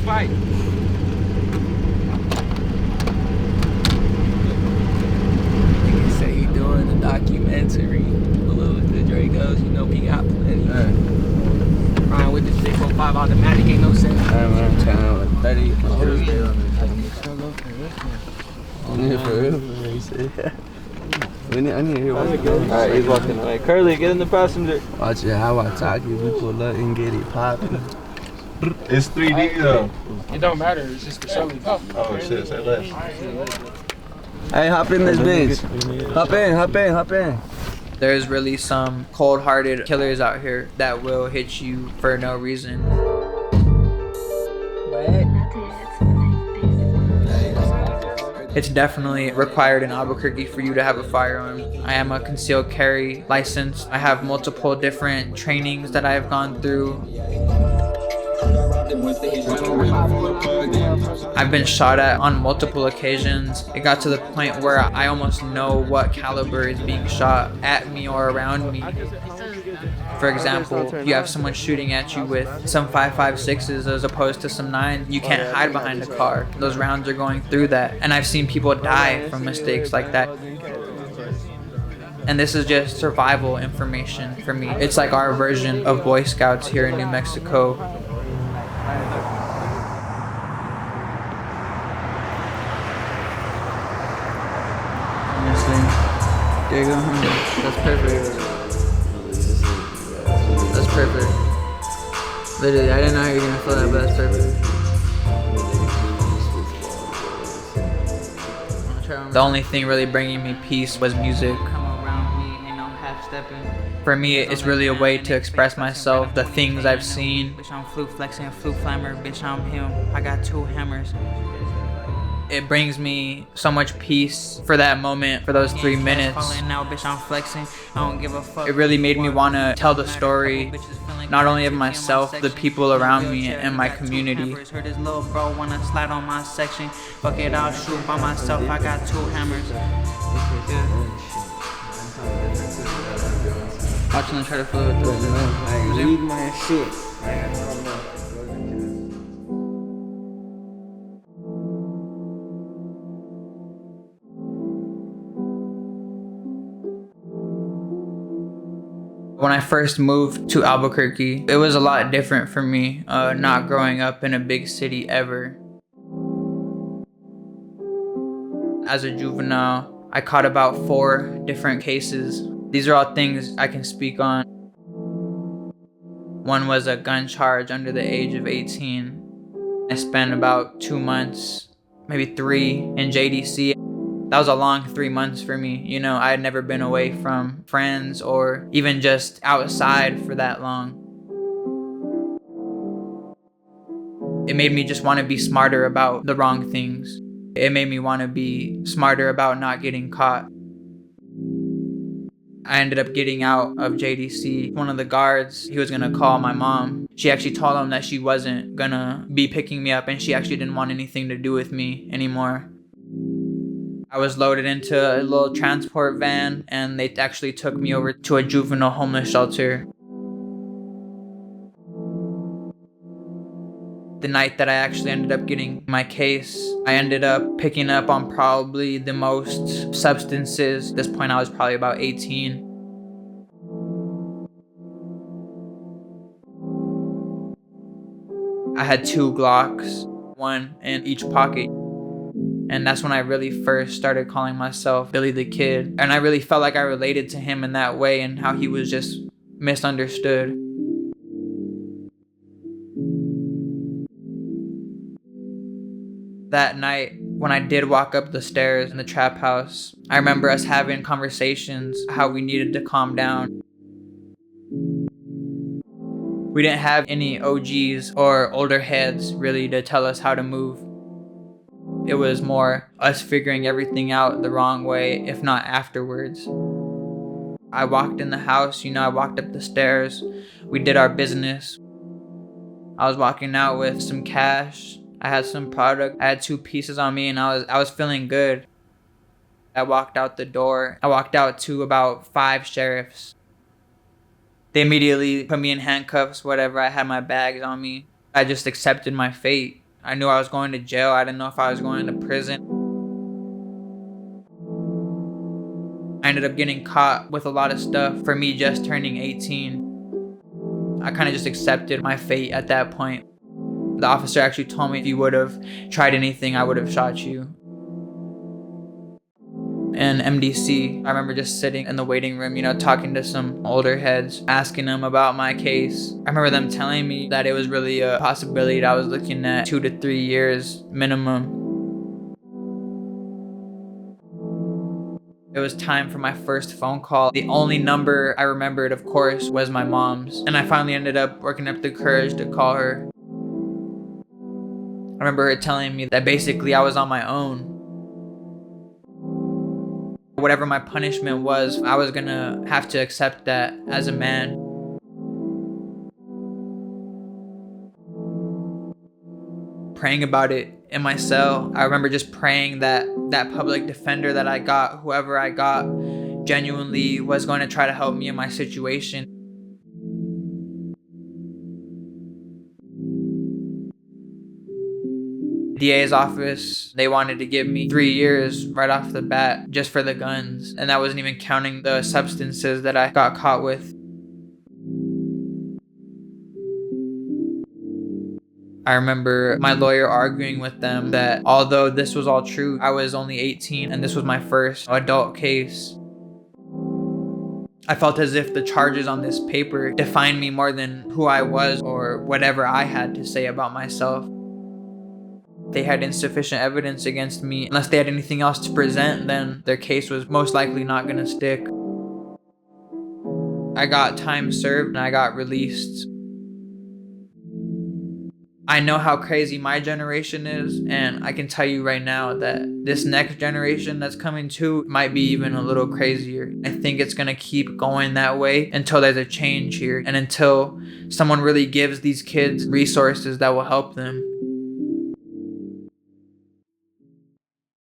fight. Nigga say he doing a documentary. Below the Dracos, you know we got plenty. Riding with this 645 automatic ain't no sense. I'm trying with 30. For real? I need to hear what's going on. Alright, he's walking away. Curly, get in the passenger. Watch it, how I talk you. We pull up and get it poppin'. It's 3D though. It don't matter, it's just for Shelly. Oh shit, say less. Hey, hop in this bitch. Hop in. There's really some cold-hearted killers out here that will hit you for no reason. It's definitely required in Albuquerque for you to have a firearm. I am a concealed carry license. I have multiple different trainings that I have gone through. I've been shot at on multiple occasions. It got to the point where I almost know what caliber is being shot at me or around me. For example, you have someone shooting at you with some 5.56s as opposed to some 9s. You can't hide behind a car. Those rounds are going through that. And I've seen people die from mistakes like that. And this is just survival information for me. It's like our version of Boy Scouts here in New Mexico. Honestly, there you go, homie. That's perfect. That's perfect. Literally, I didn't know how you were gonna feel that, but that's perfect. The only thing really bringing me peace was music. For me, it's really a way to express myself, the things I've seen. Bitch, I'm flu flexing, flu flammer, bitch, I'm him. I got 2 hammers. It brings me so much peace for that moment, for those 3 minutes. Now, bitch, I'm flexing. I don't give a fuck. It really made me want to tell the story, not only of myself, the people around me and my community. Heard this little bro wanna slide on my section. Fuck it, I'll shoot by myself. I got 2 hammers. Watching them try to flow with those. Leave my shit. When I first moved to Albuquerque, it was a lot different for me, not growing up in a big city ever. As a juvenile, I caught about 4 different cases. These are all things I can speak on. One was a gun charge under the age of 18. I spent about 2 months, maybe 3, in JDC. That was a long 3 months for me. You know, I had never been away from friends or even just outside for that long. It made me just want to be smarter about the wrong things. It made me want to be smarter about not getting caught. I ended up getting out of JDC. One of the guards, he was gonna call my mom. She actually told him that she wasn't gonna be picking me up and she actually didn't want anything to do with me anymore. I was loaded into a little transport van and they actually took me over to a juvenile homeless shelter. The night that I actually ended up getting my case, I ended up picking up on probably the most substances. At this point, I was probably about 18. I had 2 Glocks, 1 in each pocket. And that's when I really first started calling myself Billy the Kid. And I really felt like I related to him in that way and how he was just misunderstood. That night, when I did walk up the stairs in the trap house, I remember us having conversations how we needed to calm down. We didn't have any OGs or older heads really to tell us how to move. It was more us figuring everything out the wrong way, if not afterwards. I walked in the house, I walked up the stairs. We did our business. I was walking out with some cash. I had some product. I had 2 pieces on me and I was feeling good. I walked out the door. I walked out to about 5 sheriffs. They immediately put me in handcuffs, whatever. I had my bags on me. I just accepted my fate. I knew I was going to jail. I didn't know if I was going to prison. I ended up getting caught with a lot of stuff for me just turning 18. I kind of just accepted my fate at that point. The officer actually told me if you would have tried anything, I would have shot you. In MDC, I remember just sitting in the waiting room, talking to some older heads, asking them about my case. I remember them telling me that it was really a possibility that I was looking at 2 to 3 years minimum. It was time for my first phone call. The only number I remembered, of course, was my mom's. And I finally ended up working up the courage to call her. I remember her telling me that basically I was on my own. Whatever my punishment was, I was gonna have to accept that as a man. Praying about it in my cell, I remember just praying that that public defender that I got, whoever I got, genuinely was going to try to help me in my situation. DA's office, they wanted to give me 3 years right off the bat just for the guns, and that wasn't even counting the substances that I got caught with. I remember my lawyer arguing with them that although this was all true, I was only 18 and this was my first adult case. I felt as if the charges on this paper defined me more than who I was or whatever I had to say about myself. They had insufficient evidence against me. Unless they had anything else to present, then their case was most likely not gonna stick. I got time served and I got released. I know how crazy my generation is, and I can tell you right now that this next generation that's coming too might be even a little crazier. I think it's gonna keep going that way until there's a change here and until someone really gives these kids resources that will help them.